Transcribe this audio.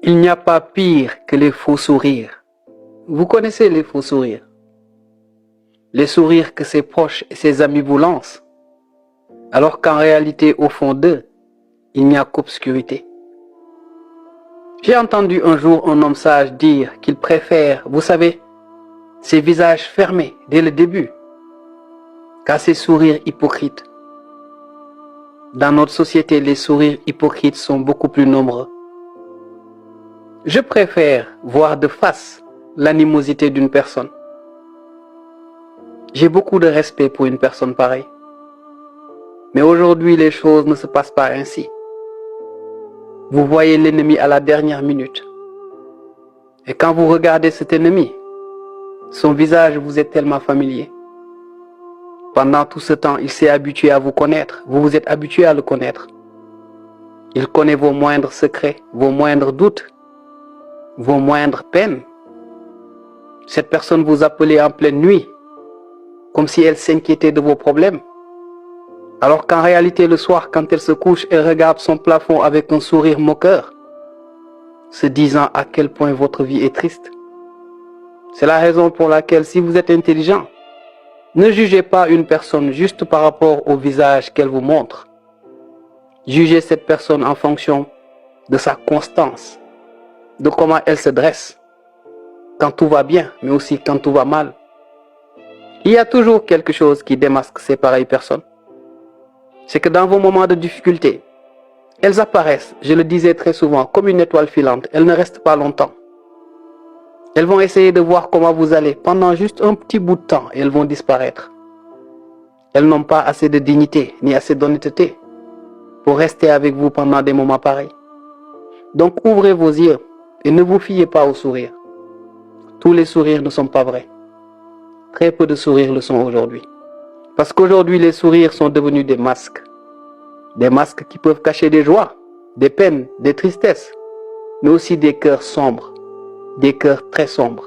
Il n'y a pas pire que les faux sourires. Vous connaissez les faux sourires? Les sourires que ses proches et ses amis vous lancent, alors qu'en réalité, au fond d'eux, il n'y a qu'obscurité. J'ai entendu un jour un homme sage dire qu'il préfère, vous savez, ses visages fermés dès le début, qu'à ses sourires hypocrites. Dans notre société, les sourires hypocrites sont beaucoup plus nombreux. Je préfère voir de face l'animosité d'une personne. J'ai beaucoup de respect pour une personne pareille. Mais aujourd'hui, les choses ne se passent pas ainsi. Vous voyez l'ennemi à la dernière minute. Et quand vous regardez cet ennemi, son visage vous est tellement familier. Pendant tout ce temps, il s'est habitué à vous connaître. Vous vous êtes habitué à le connaître. Il connaît vos moindres secrets, vos moindres doutes, vos moindres peines. Cette personne vous appelait en pleine nuit, comme si elle s'inquiétait de vos problèmes. Alors qu'en réalité, le soir, quand elle se couche, elle regarde son plafond avec un sourire moqueur, se disant à quel point votre vie est triste. C'est la raison pour laquelle, si vous êtes intelligent, ne jugez pas une personne juste par rapport au visage qu'elle vous montre. Jugez cette personne en fonction de sa constance, de comment elle se dresse, quand tout va bien, mais aussi quand tout va mal. Il y a toujours quelque chose qui démasque ces pareilles personnes. C'est que dans vos moments de difficulté, elles apparaissent, je le disais très souvent, comme une étoile filante. Elles ne restent pas longtemps. Elles vont essayer de voir comment vous allez pendant juste un petit bout de temps et elles vont disparaître. Elles n'ont pas assez de dignité ni assez d'honnêteté pour rester avec vous pendant des moments pareils. Donc ouvrez vos yeux et ne vous fiez pas aux sourires. Tous les sourires ne sont pas vrais. Très peu de sourires le sont aujourd'hui. Parce qu'aujourd'hui, les sourires sont devenus des masques. Des masques qui peuvent cacher des joies, des peines, des tristesses, mais aussi des cœurs sombres, des cœurs très sombres.